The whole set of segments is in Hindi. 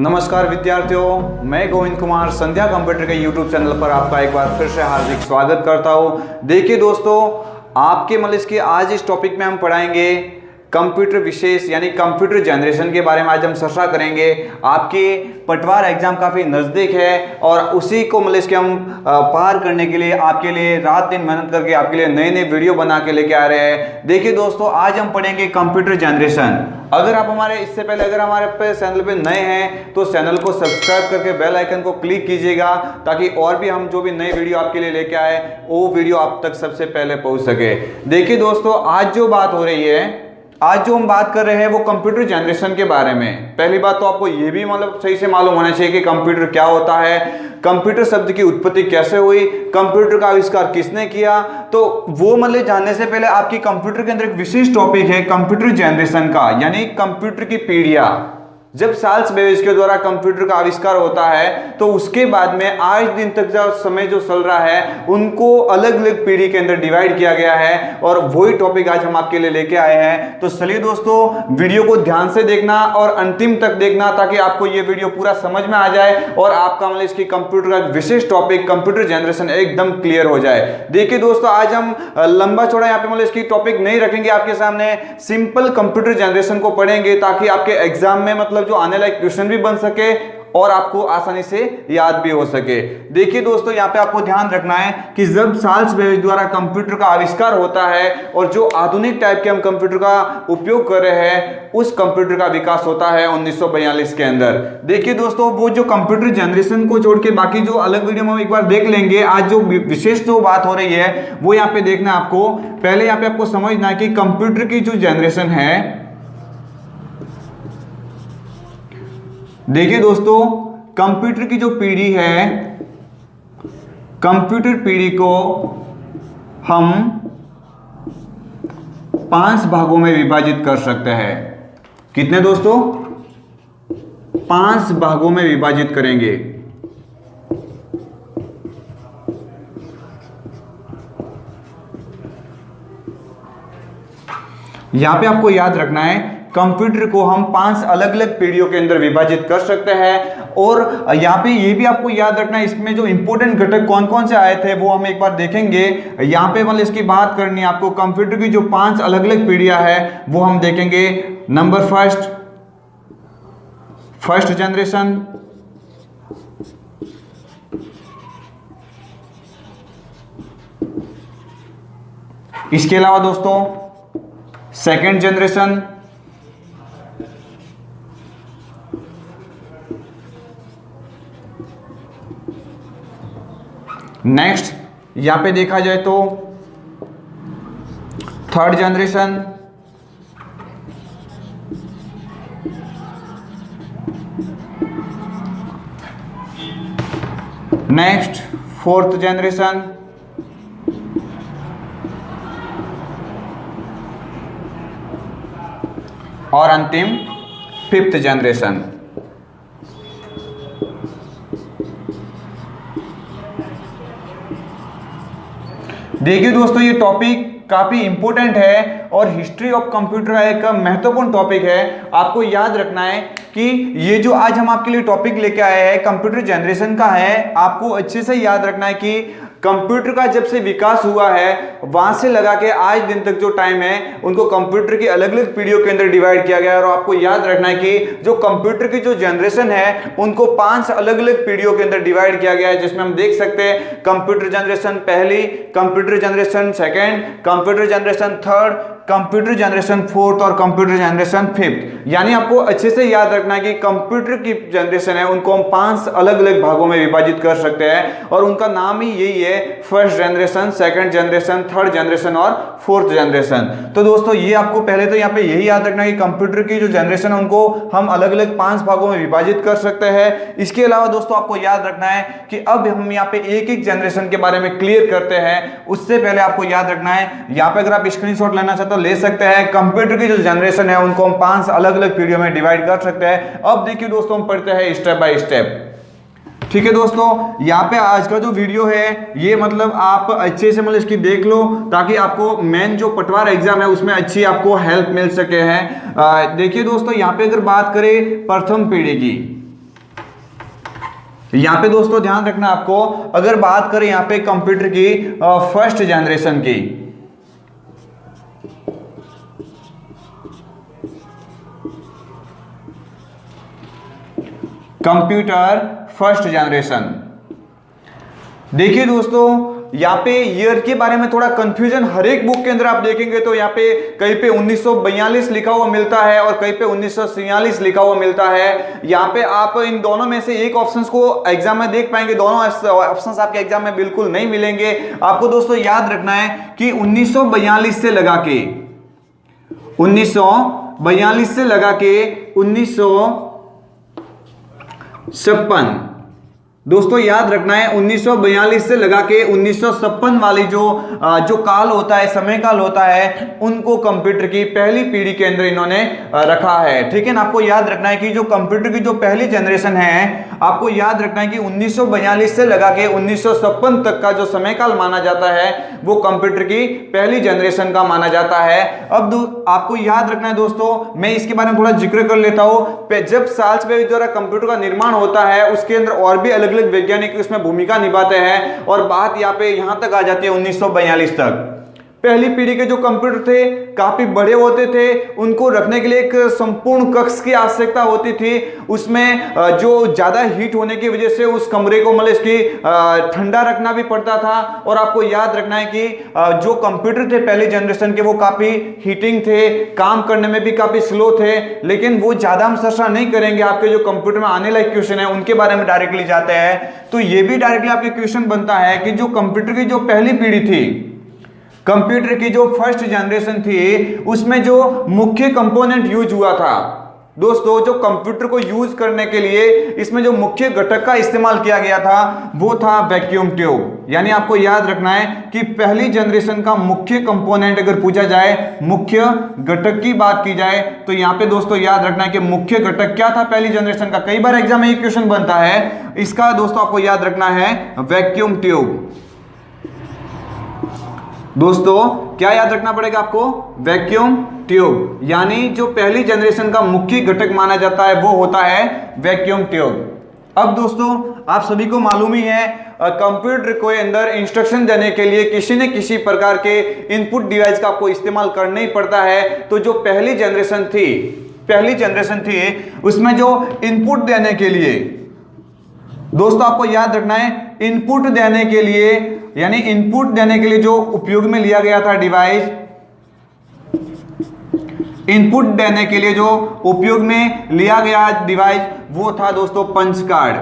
नमस्कार विद्यार्थियों, मैं गोविंद कुमार संध्या कंप्यूटर के यूट्यूब चैनल पर आपका एक बार फिर से हार्दिक स्वागत करता हूं। देखिए दोस्तों, आपके मतलब इसके आज इस टॉपिक में हम पढ़ाएंगे कंप्यूटर विशेष यानी कंप्यूटर जनरेशन के बारे में। आज हम चर्चा करेंगे। आपके पटवार एग्जाम काफ़ी नज़दीक है और उसी को मतलब इसके हम पार करने के लिए आपके लिए रात दिन मेहनत करके आपके लिए नए नए वीडियो बना के लेके आ रहे हैं। देखिए दोस्तों, आज हम पढ़ेंगे कंप्यूटर जनरेशन। अगर आप हमारे इससे पहले अगर हमारे पे चैनल पे नए हैं तो चैनल को सब्सक्राइब करके बेल आइकन को क्लिक कीजिएगा, ताकि और भी हम जो भी नए वीडियो आपके लिए लेके आए वो वीडियो आप तक सबसे पहले पहुंच सके। देखिए दोस्तों, आज जो बात हो रही है, आज जो हम बात कर रहे हैं वो कंप्यूटर जनरेशन के बारे में। पहली बात तो आपको ये भी मतलब सही से मालूम होना चाहिए कि कंप्यूटर क्या होता है, कंप्यूटर शब्द की उत्पत्ति कैसे हुई, कंप्यूटर का आविष्कार किसने किया। तो वो मतलब जानने से पहले आपकी कंप्यूटर के अंदर एक विशेष टॉपिक है कंप्यूटर जनरेशन का, यानी कंप्यूटर की पीढ़ियां। जब चार्ल्स बेबेज के द्वारा कंप्यूटर का आविष्कार होता है तो उसके बाद में आज दिन तक जो समय जो चल रहा है उनको अलग अलग पीढ़ी के अंदर डिवाइड किया गया है, और वही टॉपिक आज हम आपके लिए लेके आए हैं। तो चलिए दोस्तों, वीडियो को ध्यान से देखना और अंतिम तक देखना, ताकि आपको ये वीडियो पूरा समझ में आ जाए और आपका मतलब इसकी कंप्यूटर का विशेष टॉपिक कंप्यूटर जनरेशन एकदम क्लियर हो जाए। देखिए दोस्तों, आज हम लंबा चौड़ा यहाँ पे मतलब इसकी टॉपिक नहीं रखेंगे आपके सामने, सिंपल कंप्यूटर जनरेशन को पढ़ेंगे, ताकि आपके एग्जाम में मतलब जो आने लायक क्वेश्चन भी बन सके और आपको आसानी से याद भी हो सके। देखिए दोस्तों, यहाँ पे आपको ध्यान रखना है कि जब चार्ल्स बेबेज द्वारा कंप्यूटर का आविष्कार होता है और जो आधुनिक टाइप के हम कंप्यूटर का उपयोग कर रहे हैं, उस कंप्यूटर का विकास होता है 1942 के अंदर। देखिए दोस्तों, वो जो कंप्यूटर जनरेशन को छोड़ के बाकी जो अलग वीडियो में हम एक बार देख लेंगे। आज जो विशेष जो बात हो रही है वो यहाँ पे देखना आपको। पहले यहाँ पे आपको समझना है कि कंप्यूटर की जो जनरेशन है, देखिए दोस्तों, कंप्यूटर की जो पीढ़ी है, कंप्यूटर पीढ़ी को हम 5 भागों में विभाजित कर सकते हैं। कितने दोस्तों? 5 भागों में विभाजित करेंगे। यहां पे आपको याद रखना है, कंप्यूटर को हम 5 अलग अलग पीढ़ियों के अंदर विभाजित कर सकते हैं। और यहाँ पे ये भी आपको याद रखना है, इसमें जो इंपॉर्टेंट घटक कौन कौन से आए थे वो हम एक बार देखेंगे। यहाँ पे मतलब इसकी बात करनी है आपको, कंप्यूटर की जो 5 अलग अलग पीढ़ियां हैं वो हम देखेंगे। नंबर फर्स्ट जनरेशन, इसके अलावा दोस्तों सेकेंड जनरेशन, नेक्स्ट यहां पे देखा जाए तो third generation, next fourth generation, और अंतिम 5th जनरेशन। देखिए दोस्तों, ये टॉपिक काफी इंपॉर्टेंट है और हिस्ट्री ऑफ कंप्यूटर का एक महत्वपूर्ण टॉपिक है। आपको याद रखना है कि ये जो आज हम आपके लिए टॉपिक लेके आए हैं कंप्यूटर जनरेशन का है। आपको अच्छे से याद रखना है कि कंप्यूटर का जब से विकास हुआ है वहां से लगा के आज दिन तक जो टाइम है उनको कंप्यूटर की अलग अलग पीढ़ियों के अंदर डिवाइड किया गया है। और आपको याद रखना है कि जो कंप्यूटर की जो जनरेशन है उनको 5 अलग अलग पीढ़ियों के अंदर डिवाइड किया गया है, जिसमें हम देख सकते हैं कंप्यूटर जनरेशन पहली, computer generation second, computer generation third, computer generation fourth और कंप्यूटर जनरेशन 5th। यानी आपको अच्छे से याद रखना है कि कंप्यूटर की जनरेशन है उनको हम 5 अलग अलग भागों में विभाजित कर सकते हैं, और उनका नाम ही यही है, first generation, second generation, third generation और फोर्थ जनरेशन। तो दोस्तों, ये आपको पहले तो यहाँ पे यही याद रखना है कि कंप्यूटर की जो जनरेशन है उनको हम अलग अलग 5 भागों में विभाजित कर सकते हैं। इसके अलावा दोस्तों आपको याद रखना है कि अब हम यहाँ पे एक एक जनरेशन के बारे में क्लियर करते हैं। उससे पहले आपको याद रखना है, यहाँ पे अगर आप स्क्रीनशॉट लेना चाहते हो ले सकते हैं। कंप्यूटर की जो जनरेशन है उनको हम 5 अलग अलग पीढ़ियों में डिवाइड कर सकते हैं। अब देखिए दोस्तों, हम पढ़ते हैं स्टेप बाय स्टेप। ठीक है दोस्तों, यहाँ पे आज का जो वीडियो है ये मतलब आप अच्छे से मतलब इसकी देख लो, ताकि आपको मेन जो पटवार एग्जाम है उसमें अच्छी आपको हेल्प मिल सके हैं। देखिए दोस्तों, यहाँ पे अगर बात करें प्रथम पीढ़ी की, यहाँ पे दोस्तों ध्यान रखना आपको, अगर बात करें यहाँ पे कंप्यूटर की फर्स्ट जनरेशन की, कंप्यूटर फर्स्ट जनरेशन, देखिए दोस्तों यहाँ पे ईयर के बारे में थोड़ा कंफ्यूजन हर एक बुक के अंदर आप देखेंगे तो यहाँ पे कहीं पे 1942 लिखा हुआ मिलता है और कहीं पे 1946 लिखा हुआ मिलता है। यहाँ पे आप इन दोनों में से एक ऑप्शंस को एग्जाम में देख पाएंगे, दोनों ऑप्शंस आपके एग्जाम में बिल्कुल नहीं मिलेंगे। आपको दोस्तों याद रखना है कि 1942 से लगा के 1956 दोस्तों याद रखना है 1942 से लगा के 1956 वाली जो काल होता है, समय काल होता है, उनको कंप्यूटर की पहली पीढ़ी के अंदर इन्होंने रखा है। ठीक है ना, आपको याद रखना है कि जो कंप्यूटर की जो पहली जनरेशन है, आपको याद रखना है कि 1942 से लगा के 1956 तक का जो समय काल माना जाता है वो कंप्यूटर की पहली जनरेशन का माना जाता है। अब आपको याद रखना है दोस्तों, मैं इसके बारे में थोड़ा जिक्र कर लेता हूं। जब चार्ल्स बेबेज द्वारा कंप्यूटर का निर्माण होता है, उसके अंदर और भी अलग अलग वैज्ञानिक उसमें भूमिका निभाते हैं और बात यहाँ तक आ जाती है 1942 तक। पहली पीढ़ी के जो कंप्यूटर थे काफी बड़े होते थे, उनको रखने के लिए एक संपूर्ण कक्ष की आवश्यकता होती थी। उसमें जो ज्यादा हीट होने की वजह से उस कमरे को मतलब इसकी ठंडा रखना भी पड़ता था। और आपको याद रखना है कि जो कंप्यूटर थे पहली जनरेशन के वो काफी हीटिंग थे, काम करने में भी काफी स्लो थे। लेकिन वो ज्यादा हम चर्चा नहीं करेंगे, आपके जो कंप्यूटर में आने लायक क्वेश्चन है उनके बारे में डायरेक्टली जाते हैं। तो ये भी डायरेक्टली आपके क्वेश्चन बनता है कि जो कंप्यूटर की जो पहली पीढ़ी थी, कंप्यूटर की जो फर्स्ट जनरेशन थी, उसमें जो मुख्य कंपोनेंट यूज हुआ था दोस्तों, जो कंप्यूटर को यूज करने के लिए इसमें जो मुख्य घटक का इस्तेमाल किया गया था वो था वैक्यूम ट्यूब। यानी आपको याद रखना है कि पहली जनरेशन का मुख्य कंपोनेंट अगर पूछा जाए, मुख्य घटक की बात की जाए, तो यहाँ पे दोस्तों याद रखना है कि मुख्य घटक क्या था पहली जनरेशन का। कई बार एग्जाम में ये क्वेश्चन बनता है, इसका दोस्तों आपको याद रखना है वैक्यूम ट्यूब। दोस्तों क्या याद रखना पड़ेगा आपको? Vacuum tube. यानी जो पहली जनरेशन का मुख्य घटक माना जाता है वो होता है वैक्यूम ट्यूब। अब दोस्तों आप सभी को मालूम ही है, कंप्यूटर के अंदर इंस्ट्रक्शन देने के लिए किसी न किसी प्रकार के इनपुट डिवाइस का आपको इस्तेमाल करना ही पड़ता है। तो जो पहली जनरेशन थी उसमें जो इनपुट देने के लिए दोस्तों आपको याद रखना है, इनपुट देने के लिए यानी इनपुट देने के लिए जो उपयोग में लिया गया था डिवाइस, इनपुट देने के लिए जो उपयोग में लिया गया डिवाइस वो था दोस्तों पंच कार्ड।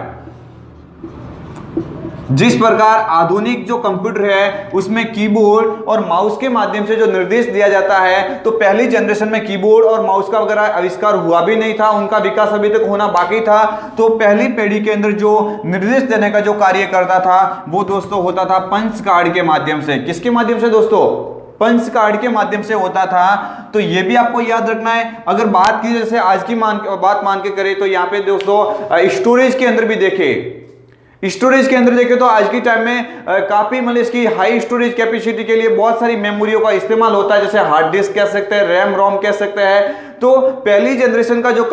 जिस प्रकार आधुनिक जो कंप्यूटर है उसमें कीबोर्ड और माउस के माध्यम से जो निर्देश दिया जाता है, तो पहली जनरेशन में कीबोर्ड और माउस का वगैरह आविष्कार हुआ भी नहीं था, उनका विकास अभी तक होना बाकी था। तो पहली पीढ़ी के अंदर जो निर्देश देने का जो कार्य करता था वो दोस्तों होता था पंच कार्ड के माध्यम से। किसके माध्यम से दोस्तों? पंच कार्ड के माध्यम से होता था। तो ये भी आपको याद रखना है। अगर बात की जैसे आज की बात मान के करें तो यहाँ पे दोस्तों स्टोरेज के अंदर भी देखें, स्टोरेज के अंदर देखें तो आज की टाइम में काफी मतलब इसकी हाई स्टोरेज कैपेसिटी के लिए बहुत सारी मेमोरियों का इस्तेमाल होता है, जैसे हार्ड डिस्क कह सकते हैं, रैम रोम कह सकते हैं। तो पहली जनरेशन का जो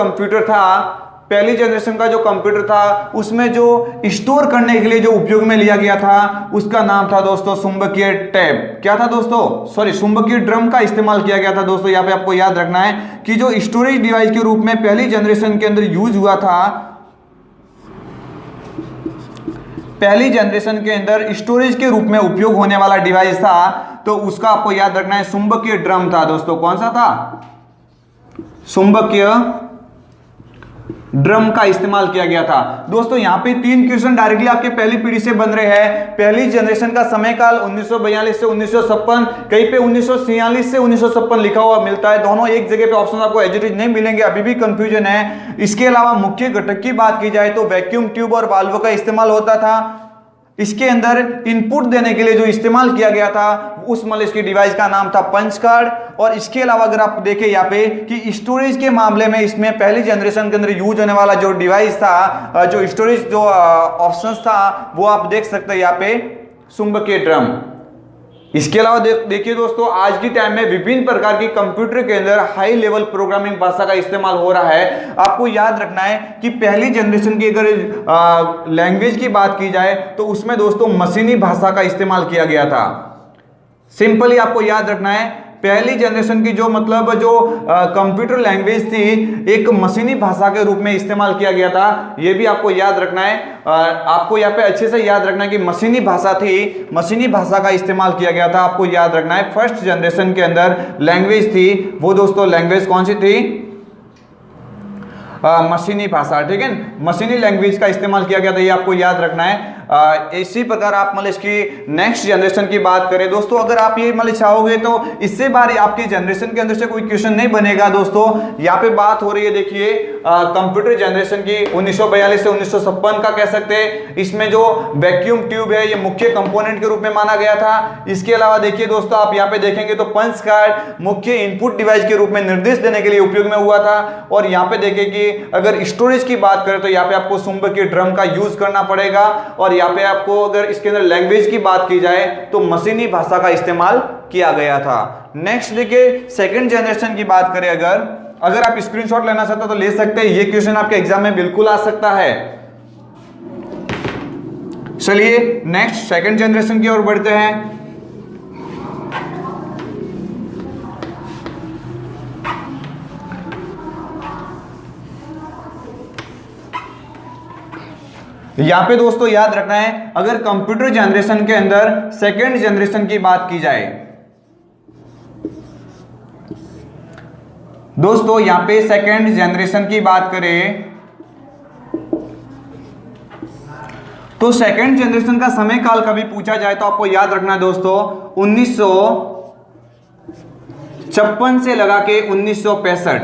कंप्यूटर था उसमें जो स्टोर करने के लिए जो उपयोग में लिया गया था उसका नाम था दोस्तों चुंबकीय टैप। क्या था दोस्तों? सॉरी, चुंबकीय ड्रम का इस्तेमाल किया गया था दोस्तों। यहाँ पे आपको याद रखना है कि जो स्टोरेज डिवाइस के रूप में पहली जनरेशन के अंदर यूज हुआ था, पहली जनरेशन के अंदर स्टोरेज के रूप में उपयोग होने वाला डिवाइस था, तो उसका आपको याद रखना है चुंबकीय ड्रम था दोस्तों। कौन सा था? चुंबकीय ड्रम का इस्तेमाल किया गया था दोस्तों। यहाँ पे 3 क्वेश्चन डायरेक्टली आपके पहली पीढ़ी से बन रहे हैं। पहली जनरेशन का समय काल 1942 से 1956, कहीं पे 1946 से 1956 लिखा हुआ मिलता है। दोनों एक जगह पे ऑप्शन आपको एज इट इज नहीं मिलेंगे, अभी भी कंफ्यूजन है। इसके अलावा मुख्य घटक की बात की जाए तो वैक्यूम ट्यूब और वाल्व का इस्तेमाल होता था। इसके अंदर इनपुट देने के लिए जो इस्तेमाल किया गया था उस मतलब इसकी डिवाइस का नाम था पंच कार्ड। और इसके अलावा अगर आप देखें यहाँ पे कि स्टोरेज के मामले में इसमें पहली जनरेशन के अंदर यूज होने वाला जो डिवाइस था, जो स्टोरेज जो ऑप्शंस था वो आप देख सकते हैं यहाँ पे चुंबकीय ड्रम। इसके अलावा देखिए दोस्तों, आज की टाइम में विभिन्न प्रकार की कंप्यूटर के अंदर हाई लेवल प्रोग्रामिंग भाषा का इस्तेमाल हो रहा है। आपको याद रखना है कि पहली जनरेशन की अगर लैंग्वेज की बात की जाए तो उसमें दोस्तों मशीनी भाषा का इस्तेमाल किया गया था। सिंपली आपको याद रखना है, पहली जनरेशन की जो कंप्यूटर लैंग्वेज थी एक मशीनी भाषा के रूप में इस्तेमाल किया गया था। ये भी आपको याद रखना है। आपको यहाँ पे अच्छे से याद रखना है कि मशीनी भाषा थी, मशीनी भाषा का इस्तेमाल किया गया था। आपको याद रखना है फर्स्ट जनरेशन के अंदर लैंग्वेज थी वो दोस्तों लैंग्वेज कौन सी थी? मशीनी भाषा। ठीक है, मशीनी लैंग्वेज का इस्तेमाल किया गया था, ये आपको याद रखना है। इसी प्रकार आप मतलब इसकी नेक्स्ट जनरेशन की बात करें दोस्तों, अगर आप ये मतलब चाहोगे तो इससे बार आपकी जनरेशन के अंदर से कोई क्वेश्चन नहीं बनेगा दोस्तों। यहाँ पे बात हो रही है, देखिए कंप्यूटर जनरेशन की 1942 से 1956 का कह सकते हैं। इसमें जो वैक्यूम ट्यूब है ये मुख्य कंपोनेंट के रूप में माना गया था। इसके अलावा देखिए दोस्तों, आप यहाँ पे देखेंगे तो पंच कार्ड मुख्य इनपुट डिवाइस के रूप में निर्देश देने के लिए उपयोग में हुआ था। और यहाँ पे देखिए कि अगर स्टोरेज की बात करें तो यहाँ पे आपको चुंबकीय ड्रम का यूज करना पड़ेगा। और यहाँ पे आपको अगर इसके अंदर लैंग्वेज की बात की जाए तो मशीनी भाषा का इस्तेमाल किया गया था। नेक्स्ट देखिए सेकंड जनरेशन की बात करें, अगर आप स्क्रीनशॉट लेना चाहते हो तो ले सकते हैं। ये क्वेश्चन आपके एग्जाम में बिल्कुल आ सकता है। चलिए नेक्स्ट सेकंड जनरेशन की ओर बढ़ते हैं। यहां पे दोस्तों याद रखना है, अगर कंप्यूटर जनरेशन के अंदर सेकेंड जनरेशन की बात की जाए दोस्तों, यहां पे सेकेंड जनरेशन की बात करें तो सेकेंड जनरेशन का समय काल कभी पूछा जाए तो आपको याद रखना है दोस्तों 1956 से लगा के 1965,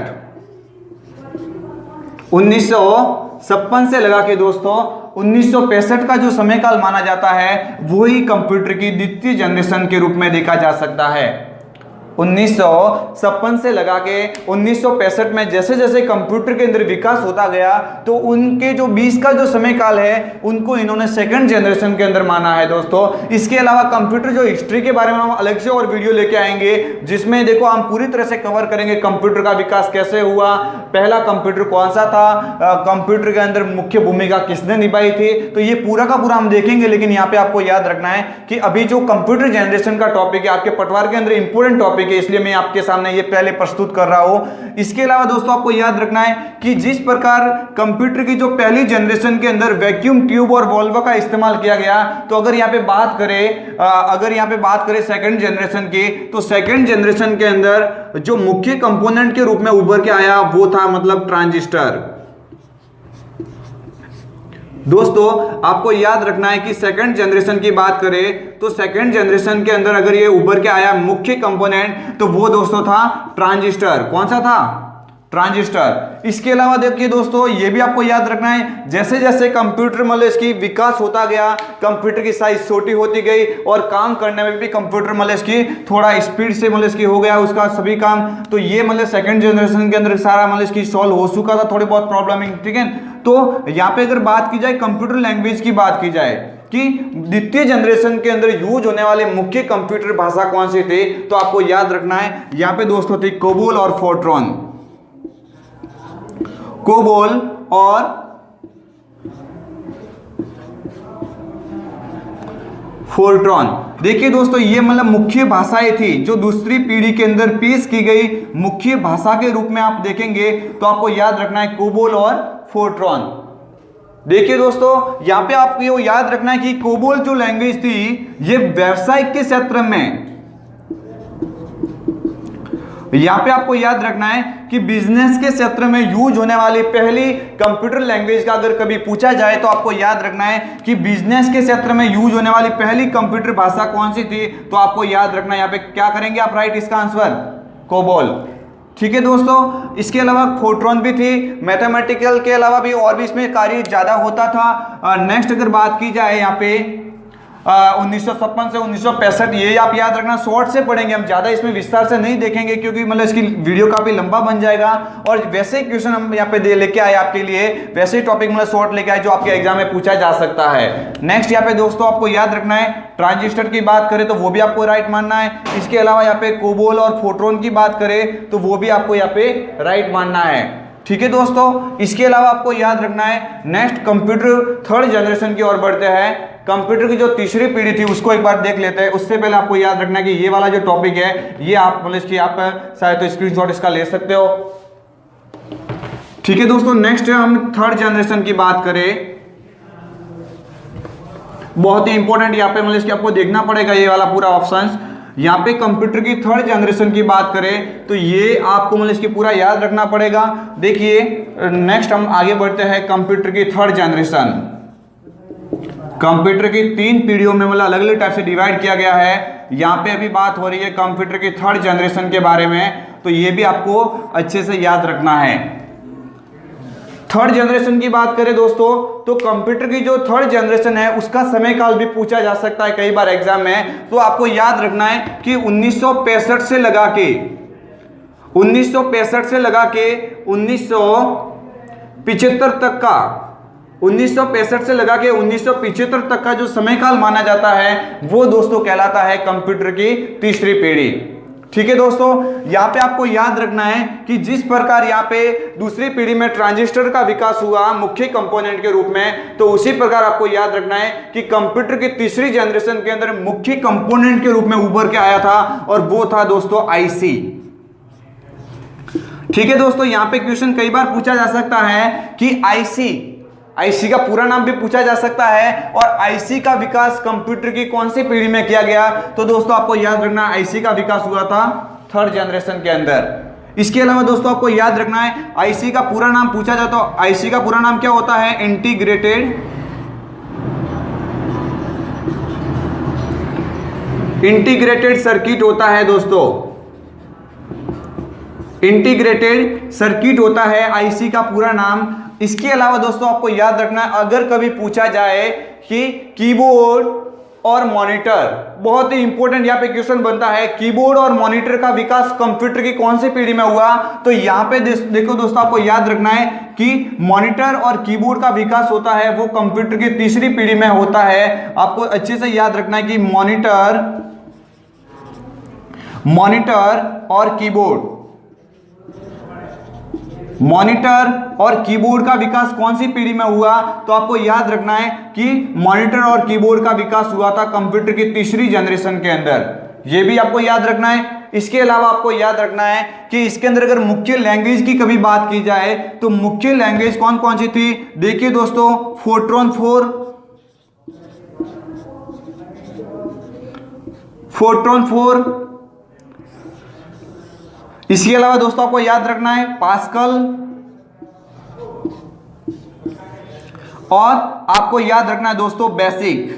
1956 से लगा के दोस्तों 1965 का जो समय काल माना जाता है वही कंप्यूटर की द्वितीय जनरेशन के रूप में देखा जा सकता है। 1956 से लगा के 1965 में जैसे जैसे कंप्यूटर के अंदर विकास होता गया तो उनके जो 20 का जो समय काल है उनको इन्होंने सेकंड जनरेशन के अंदर माना है दोस्तों। इसके अलावा कंप्यूटर जो हिस्ट्री के बारे में हम अलग से और वीडियो लेके आएंगे जिसमें देखो हम पूरी तरह से कवर करेंगे कंप्यूटर का विकास कैसे हुआ, पहला कंप्यूटर कौन सा था, कंप्यूटर के अंदर मुख्य भूमिका किसने निभाई थी, तो ये पूरा का पूरा हम देखेंगे। लेकिन यहाँ पे आपको याद रखना है कि अभी जो कंप्यूटर जनरेशन का टॉपिक है आपके पटवार के अंदर इंपोर्टेंट टॉपिक है, इसलिए मैं आपके सामने ये पहले प्रस्तुत कर रहा हूं। इसके अलावा दोस्तों आपको याद रखना है कि जिस प्रकार कंप्यूटर की जो पहली जनरेशन के अंदर वैक्यूम ट्यूब और वॉल्व का इस्तेमाल किया गया, तो अगर यहां पे बात करें सेकंड जनरेशन की, तो सेकंड जनरेशन के अंदर जो मुख्य कंपोनेंट के रूप में उभर के आया वो था मतलब ट्रांजिस्टर। दोस्तों आपको याद रखना है कि सेकंड जनरेशन की बात करें तो सेकंड जनरेशन के अंदर अगर ये उभर के आया मुख्य कंपोनेंट तो वो दोस्तों था ट्रांजिस्टर। कौन सा था? ट्रांजिस्टर। इसके अलावा देखिए दोस्तों ये भी आपको याद रखना है, जैसे जैसे कंप्यूटर मतलब इसकी विकास होता गया, कंप्यूटर की साइज छोटी होती गई और काम करने में भी कंप्यूटर मतलब इसकी थोड़ा स्पीड से मतलब इसकी हो गया उसका सभी काम, तो ये मतलब सेकंड जनरेशन के अंदर सारा मतलब इसकी सॉल्व हो चुका था, थोड़ी बहुत प्रॉब्लम। ठीक है, तो यहाँ पे अगर बात की जाए कंप्यूटर लैंग्वेज की बात की जाए कि द्वितीय जनरेशन के अंदर यूज होने वाले मुख्य कंप्यूटर भाषा कौन सी थी, तो आपको याद रखना है यहाँ पे दोस्तों थी कोबोल और फोर्ट्रॉन। कोबोल और फोर्ट्रॉन। देखिए दोस्तों ये मतलब मुख्य भाषाएं थी जो दूसरी पीढ़ी के अंदर पेश की गई मुख्य भाषा के रूप में आप देखेंगे तो आपको याद रखना है कोबोल और फोर्ट्रॉन। देखिए दोस्तों यहाँ पे आपको ये याद रखना है कि कोबोल जो लैंग्वेज थी ये व्यवसायिक के क्षेत्र में, यहाँ पे आपको याद रखना है कि बिजनेस के क्षेत्र में यूज होने वाली पहली कंप्यूटर लैंग्वेज का अगर कभी पूछा जाए तो आपको याद रखना है कि बिजनेस के क्षेत्र में यूज होने वाली पहली कंप्यूटर भाषा कौन सी थी, तो आपको याद रखना है यहाँ पे क्या करेंगे आप राइट इसका आंसर कोबोल। ठीक है दोस्तों, इसके अलावा फोर्ट्रॉन भी थी, मैथमेटिकल के अलावा भी और भी इसमें कार्य ज्यादा होता था। नेक्स्ट अगर बात की जाए यहाँ पे 1956 से 1965, ये आप याद रखना, शॉर्ट से पढ़ेंगे हम, ज्यादा इसमें विस्तार से नहीं देखेंगे क्योंकि मतलब इसकी वीडियो काफी लंबा बन जाएगा। और वैसे क्वेश्चन हम यहाँ पे लेके आए आपके लिए, वैसे टॉपिक मतलब शॉर्ट लेके आए जो आपके एग्जाम में पूछा जा सकता है। नेक्स्ट यहाँ पे दोस्तों आपको याद रखना है, ट्रांजिस्टर की बात करें तो वो भी आपको राइट मानना है। इसके अलावा यहाँ पे कोबोल और फोटोन की बात करें तो वो भी आपको यहाँ पे राइट मानना है। ठीक है दोस्तों, इसके अलावा आपको याद रखना है, नेक्स्ट कंप्यूटर थर्ड जनरेशन की ओर बढ़ते हैं। कंप्यूटर की जो तीसरी पीढ़ी थी उसको एक बार देख लेते हैं। उससे पहले आपको याद रखना है कि ये वाला जो टॉपिक है ये आप मतलब इसकी आप शायद तो स्क्रीनशॉट इसका ले सकते हो। ठीक है दोस्तों, नेक्स्ट हम थर्ड जनरेशन की बात करें, बहुत ही इंपॉर्टेंट यहाँ पे मतलब इसकी आपको देखना पड़ेगा ये वाला पूरा ऑप्शंस। यहाँ पे कंप्यूटर की थर्ड जनरेशन की बात करें तो ये आपको मतलब इसकी पूरा याद रखना पड़ेगा। देखिए नेक्स्ट हम आगे बढ़ते हैं, कंप्यूटर की थर्ड जनरेशन। कंप्यूटर की 3 पीढ़ियों में मतलब अलग अलग टाइप से डिवाइड किया गया है। यहाँ पे अभी बात हो रही है कंप्यूटर की थर्ड जनरेशन के बारे में, तो ये भी आपको अच्छे से याद रखना है। थर्ड जनरेशन की बात करें दोस्तों तो कंप्यूटर की जो थर्ड जनरेशन है उसका समय काल भी पूछा जा सकता है कई बार एग्जाम में। तो आपको याद रखना है कि 1965 से लगा के 1975 तक का 1965 से लगा के 1975 तक का जो समय काल माना जाता है वो दोस्तों कहलाता है कंप्यूटर की तीसरी पीढ़ी। ठीक है दोस्तों, यहाँ पे आपको याद रखना है कि जिस प्रकार यहाँ पे दूसरी पीढ़ी में ट्रांजिस्टर का विकास हुआ मुख्य कंपोनेंट के रूप में, तो उसी प्रकार आपको याद रखना है कि कंप्यूटर की तीसरी जनरेशन के अंदर मुख्य कंपोनेंट के रूप में उभर के आया था और वो था दोस्तों आईसी। ठीक है दोस्तों, यहाँ पे क्वेश्चन कई बार पूछा जा सकता है कि आईसी का पूरा नाम भी पूछा जा सकता है और आईसी का विकास कंप्यूटर की कौन सी पीढ़ी में किया गया। तो दोस्तों आपको याद रखना है आईसी का विकास हुआ था थर्ड जनरेशन के अंदर। इसके अलावा दोस्तों आपको याद रखना है आईसी का पूरा नाम पूछा जाता है, आईसी का पूरा नाम क्या होता है, इंटीग्रेटेड सर्किट होता है दोस्तों, इंटीग्रेटेड सर्किट होता है आईसी का पूरा नाम। इसके अलावा दोस्तों आपको याद रखना है अगर कभी पूछा जाए कि कीबोर्ड और मॉनिटर, बहुत ही इंपॉर्टेंट यहाँ पे क्वेश्चन बनता है, कीबोर्ड और मॉनिटर का विकास कंप्यूटर की कौन सी पीढ़ी में हुआ। तो यहाँ पे देखो दोस्तों आपको याद रखना है कि मॉनिटर और कीबोर्ड का विकास होता है वो कंप्यूटर की तीसरी पीढ़ी में होता है। आपको अच्छे से याद रखना है कि मॉनिटर और कीबोर्ड का विकास कौन सी पीढ़ी में हुआ। तो आपको याद रखना है कि मॉनिटर और कीबोर्ड का विकास हुआ था कंप्यूटर की तीसरी जनरेशन के अंदर, ये भी आपको याद रखना है। इसके अलावा आपको याद रखना है कि इसके अंदर अगर मुख्य लैंग्वेज की कभी बात की जाए तो मुख्य लैंग्वेज कौन कौन सी थी। देखिए दोस्तों फोर्ट्रॉन 4, इसके अलावा दोस्तों आपको याद रखना है पास्कल, और आपको याद रखना है दोस्तों बेसिक।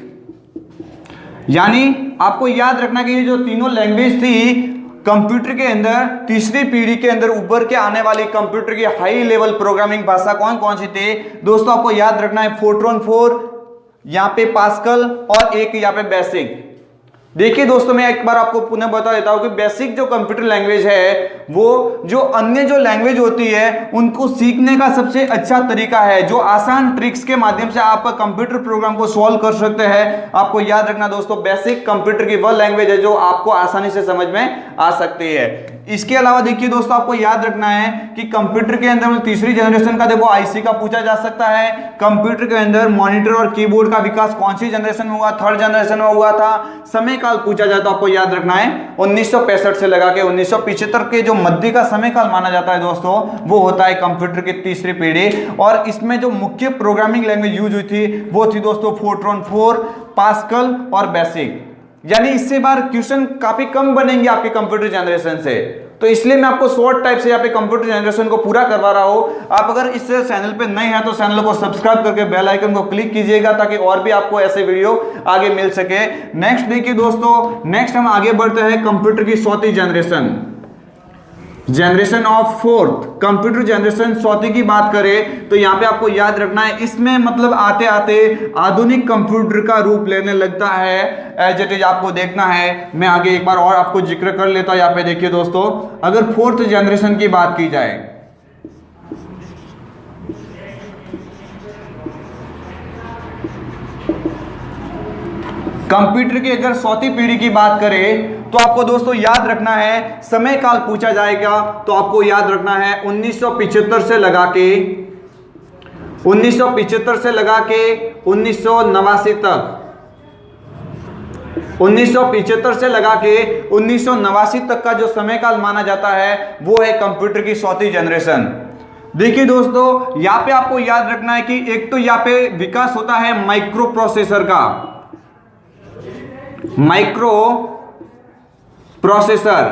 यानी आपको याद रखना कि ये जो तीनों लैंग्वेज थी कंप्यूटर के अंदर तीसरी पीढ़ी के अंदर उभर के आने वाली कंप्यूटर की हाई लेवल प्रोग्रामिंग भाषा कौन कौन सी थे दोस्तों, आपको याद रखना है फोर्ट्रॉन 4, यहाँ पे पास्कल और एक यहाँ पे बेसिक। देखिए दोस्तों मैं एक बार आपको पुनः बता देता हूं कि बेसिक जो कंप्यूटर लैंग्वेज है वो जो अन्य जो लैंग्वेज होती है उनको सीखने का सबसे अच्छा तरीका है, जो आसान ट्रिक्स के माध्यम से आप कंप्यूटर प्रोग्राम को सॉल्व कर सकते हैं। आपको याद रखना दोस्तों बेसिक कंप्यूटर की वह लैंग्वेज है जो आपको आसानी से समझ में आ सकती है। इसके अलावा देखिए दोस्तों आपको याद रखना है कि कंप्यूटर के अंदर तीसरी जनरेशन का देखो आईसी का पूछा जा सकता है। कंप्यूटर के अंदर मॉनिटर और कीबोर्ड का विकास कौन सी जनरेशन में हुआ, थर्ड जनरेशन में हुआ था। समय काल पूछा जाता है, आपको याद रखना है 1965 से लगा के 1975 के जो मध्य का समय काल माना जाता है दोस्तों वो होता है कंप्यूटर की तीसरी पीढ़ी। और इसमें जो मुख्य प्रोग्रामिंग लैंग्वेज यूज हुई थी वो थी दोस्तों फोर्ट्रॉन 4, पास्कल और बेसिक। यानी इससे बार क्वेश्चन काफी कम बनेंगे आपके कंप्यूटर जनरेशन से, तो इसलिए मैं आपको शॉर्ट टाइप से यहाँ पे कंप्यूटर जनरेशन को पूरा करवा रहा हूँ। आप अगर इस चैनल पे नए हैं तो चैनल को सब्सक्राइब करके बेल आइकन को क्लिक कीजिएगा ताकि और भी आपको ऐसे वीडियो आगे मिल सके। नेक्स्ट देखिए दोस्तों, नेक्स्ट हम आगे बढ़ते हैं कंप्यूटर की चौथी generation. Generation of fourth, computer generation चौथी की बात करें तो यहाँ पे आपको याद रखना है, इसमें मतलब आते आते आधुनिक कंप्यूटर का रूप लेने लगता है। एज इट इज आपको देखना है, मैं आगे एक बार और आपको जिक्र कर लेता हूँ। यहाँ पे देखिए दोस्तों, अगर फोर्थ जनरेशन की बात की जाए, कंप्यूटर की अगर चौथी पीढ़ी की बात करें तो आपको दोस्तों याद रखना है, समय काल पूछा जाएगा तो आपको याद रखना है 1975 से लगा के 1975 से लगा के 1989 तक, 1975 से लगा के 1989 तक का जो समय काल माना जाता है वो है कंप्यूटर की चौथी जनरेशन। देखिए दोस्तों, यहां पे आपको याद रखना है कि एक तो यहां पे विकास होता है माइक्रो प्रोसेसर का, माइक्रो प्रोसेसर।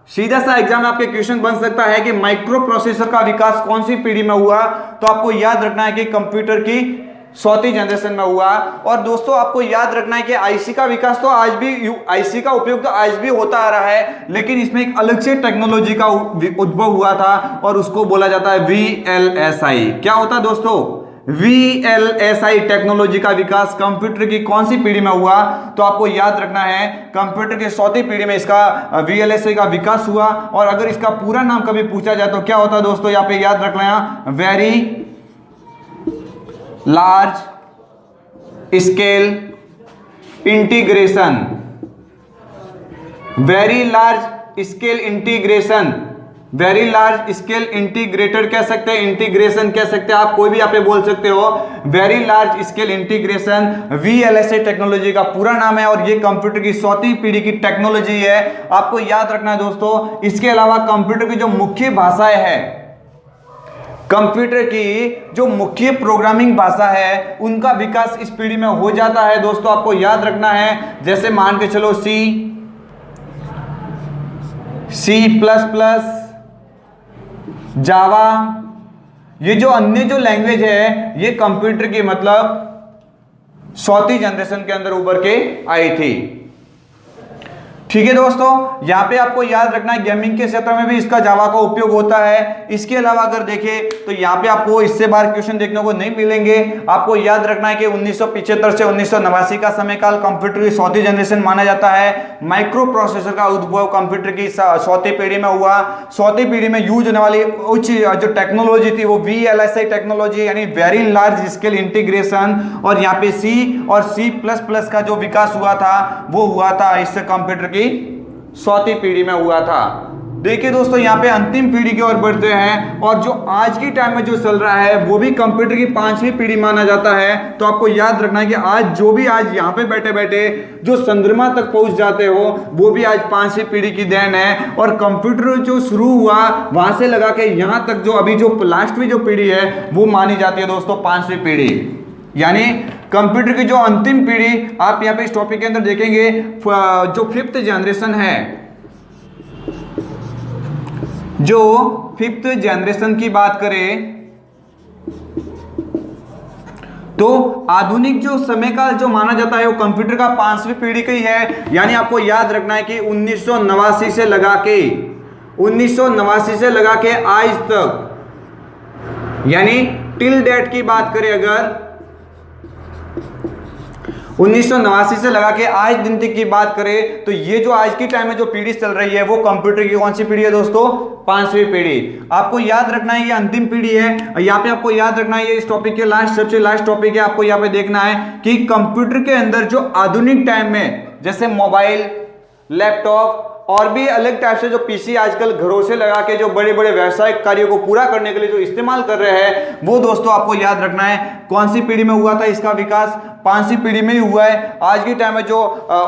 सीधा सा एग्जाम में आपके क्वेश्चन बन सकता है कि माइक्रो प्रोसेसर का विकास कौन सी पीढ़ी में हुआ, तो आपको याद रखना है कि कंप्यूटर की चौथी जनरेशन में हुआ। और दोस्तों आपको याद रखना है कि आईसी का विकास तो आज भी, आईसी का उपयोग तो आज भी होता आ रहा है, लेकिन इसमें एक अलग से टेक्नोलॉजी का उद्भव हुआ था और उसको बोला जाता है वीएलएसआई। क्या होता है दोस्तों? वीएलएसआई टेक्नोलॉजी का विकास कंप्यूटर की कौन सी पीढ़ी में हुआ, तो आपको याद रखना है कंप्यूटर की चौथी पीढ़ी में इसका वीएलएसआई का विकास हुआ। और अगर इसका पूरा नाम कभी पूछा जाए तो क्या होता है दोस्तों, यहां पे याद रख लेना, very large scale integration, very large scale integration, very large scale integrated कह सकते हैं, इंटीग्रेशन कह सकते हैं, आप कोई भी यहाँ पे बोल सकते हो। Very large scale integration VLSI technology का पूरा नाम है और ये कंप्यूटर की चौथी पीढ़ी की टेक्नोलॉजी है, आपको याद रखना है दोस्तों। इसके अलावा कंप्यूटर की जो मुख्य भाषाएं है, कंप्यूटर की जो मुख्य प्रोग्रामिंग भाषा है उनका विकास इस पीढ़ी में हो जाता है दोस्तों, आपको याद रखना है। जैसे मान के चलो सी प्लस प्लस, जावा, ये जो अन्य जो लैंग्वेज है ये कंप्यूटर की मतलब चौथी जनरेशन के अंदर उभर के आई थी। ठीक है दोस्तों, यहां पे आपको याद रखना है गेमिंग के क्षेत्र में भी इसका जावा का उपयोग होता है। इसके अलावा अगर देखें तो यहां पे आपको इससे बाहर क्वेश्चन देखने को नहीं मिलेंगे। आपको याद रखना है कि 1975 से 1989 का समय काल कंप्यूटर की चौथी जनरेशन माना जाता है। माइक्रो प्रोसेसर का उद्भव कंप्यूटर की चौथी पीढ़ी में हुआ। चौथी पीढ़ी में यूज होने वाली उच्च जो टेक्नोलॉजी थी वो वीएलएसआई टेक्नोलॉजी यानी वेरी लार्ज स्केल इंटीग्रेशन, और यहाँ पे सी और C++ का जो विकास हुआ था वो हुआ था इससे कंप्यूटर की चौथी पीढ़ी में हुआ था। देखिए दोस्तों, यहाँ पे अंतिम पीढ़ी की ओर बढ़ते हैं और जो आज की टाइम में जो चल रहा है वो भी कंप्यूटर की पांचवी पीढ़ी माना जाता है। तो आपको याद रखना है कि आज जो भी आज यहाँ पे बैठे बैठे जो चंद्रमा तक पहुंच जाते हो वो भी आज पांचवी पीढ़ी की देन है। और कंप्यूटर जो शुरू हुआ वहां से लगा के यहाँ तक जो अभी जो लास्टवी जो पीढ़ी है वो मानी जाती है दोस्तों पांचवी पीढ़ी, यानी कंप्यूटर की जो अंतिम पीढ़ी आप यहाँ पे इस टॉपिक के अंदर देखेंगे। जो फिफ्थ जनरेशन है, जो फिफ्थ जनरेशन की बात करें तो आधुनिक जो समय का जो माना जाता है वो कंप्यूटर का पांचवी पीढ़ी का ही है। यानी आपको याद रखना है कि 1989 से लगा के आज तक, यानी टिल डेट की बात करें अगर 1989 से लगा के आज दिन तक की बात करें तो ये जो आज की टाइम में जो पीढ़ी चल रही है वो कंप्यूटर की कौन सी पीढ़ी है दोस्तों? पांचवी पीढ़ी। आपको याद रखना है ये अंतिम पीढ़ी है। यहाँ पे आपको याद रखना है ये इस टॉपिक के सबसे लास्ट टॉपिक है। आपको यहाँ पे देखना है कि कंप्यूटर के अंदर जो आधुनिक टाइम में जैसे मोबाइल, लैपटॉप और भी अलग टाइप से जो पीसी आजकल घरों से लगा के जो बड़े बड़े व्यावसायिक कार्यों को पूरा करने के लिए जो इस्तेमाल कर रहे हैं वो दोस्तों आपको याद रखना है कौन सी पीढ़ी में हुआ था। इसका विकास पांचवी पीढ़ी में ही हुआ है। आज के टाइम में जो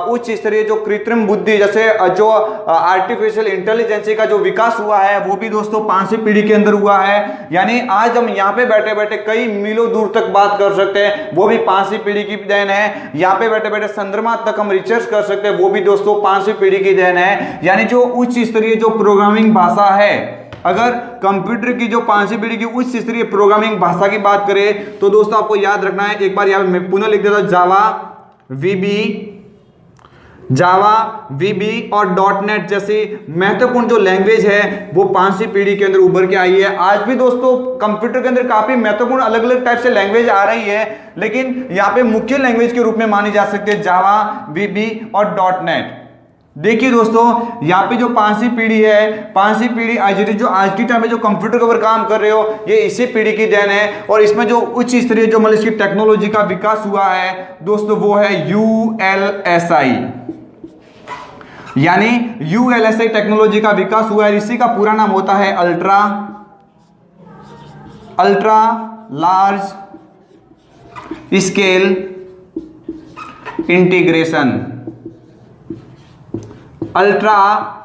उच्च स्तरीय जो कृत्रिम बुद्धि जैसे जो आर्टिफिशियल इंटेलिजेंस का जो विकास हुआ है वो भी दोस्तों पांचवी पीढ़ी के अंदर हुआ है। यानी आज हम यहाँ पे बैठे बैठे कई मीलों दूर तक बात कर सकते हैं, वो भी पांचवी पीढ़ी की देन है। यहाँ पे बैठे बैठे चंद्रमा तक हम रिसर्च कर सकते हैं, वो भी दोस्तों पांचवी पीढ़ी की देन है। यानी जो उच्च स्तरीय जो प्रोग्रामिंग भाषा है, अगर कंप्यूटर की जो पांचवी पीढ़ी की उच्च स्तरीय प्रोग्रामिंग भाषा की बात करें तो दोस्तों आपको याद रखना है, एक बार यहाँ मैं पुनः लिख देता हूं, जावा, VB, जावा, वीबी और डॉटनेट जैसी महत्वपूर्ण जो लैंग्वेज है वो 5वीं पीढ़ी के अंदर उभर के आई है। आज भी दोस्तों कंप्यूटर के अंदर काफी महत्वपूर्ण अलग अलग टाइप से लैंग्वेज आ रही है, लेकिन यहाँ पे मुख्य लैंग्वेज के रूप में मानी जा सकती है जावा, वीबी और डॉटनेट। देखिए दोस्तों, यहाँ पे जो 5वीं पीढ़ी है, 5वीं पीढ़ी जो आज की टाइम में जो कंप्यूटर के ऊपर काम कर रहे हो, ये इसी पीढ़ी की देन है। और इसमें जो उच्च स्तरीय जो मतलब इसकी टेक्नोलॉजी का विकास हुआ है दोस्तों, वो है ULSI, यानी ULSI टेक्नोलॉजी का विकास हुआ है। इसी का पूरा नाम होता है ultra large scale integration, ultra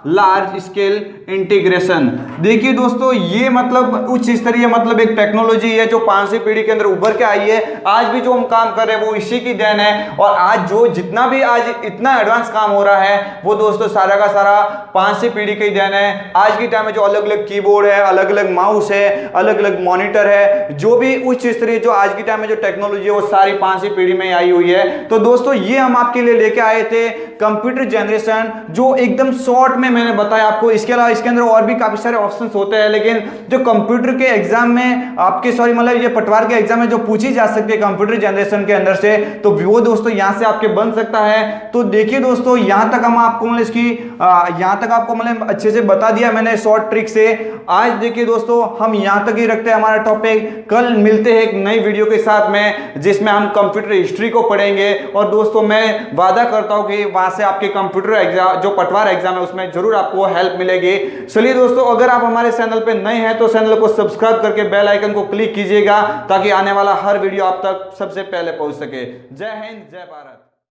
large scale integration. देखिए दोस्तों, ये मतलब उच्च स्तरीय मतलब एक टेक्नोलॉजी है जो 5वीं पीढ़ी के अंदर उभर के आई है। आज भी जो हम काम कर रहे हैं वो इसी की देन है। और आज जो जितना भी आज इतना एडवांस काम हो रहा है वो दोस्तों सारा का सारा 5वीं पीढ़ी की देन है। आज के टाइम में जो अलग अलग कीबोर्ड है, अलग अलग माउस है, अलग अलग मॉनिटर है, जो भी उच्च स्तरीय जो आज के टाइम में जो टेक्नोलॉजी है वो सारी 5वीं पीढ़ी में आई हुई है। तो दोस्तों ये हम आपके लिए लेके आए थे कंप्यूटर जनरेशन, जो एकदम शॉर्ट में मैंने बताया आपको। इसके अलावा इसके अंदर और भी काफी सारे ऑप्शंस होते हैं, लेकिन जो कंप्यूटर के एग्जाम में आपके मतलब ये पटवार के एग्जाम में जो पूछी जा सकती है कंप्यूटर जनरेशन के अंदर से, तो वो दोस्तों यहां से आपके बन सकता है। तो देखिए दोस्तों, यहां तक हम आपको मतलब इसकी यहां तक आपको मतलब अच्छे से बता दिया मैंने शॉर्ट ट्रिक से। आज देखिए दोस्तों, हम यहां तक ही रखते हैं हमारा टॉपिक। कल मिलते हैं एक नई वीडियो के साथ में, जिसमें हम कंप्यूटर हिस्ट्री को पढ़ेंगे। और दोस्तों मैं वादा करता हूं कि वहां से आपके कंप्यूटर एग्जाम जो पटवार एग्जाम है उसमें जरूर आपको हेल्प मिलेगी। चलिए दोस्तों, अगर आप हमारे चैनल पे नए हैं तो चैनल को सब्सक्राइब करके बेल आइकन को क्लिक कीजिएगा, ताकि आने वाला हर वीडियो आप तक सबसे पहले पहुंच सके। जय हिंद, जय भारत।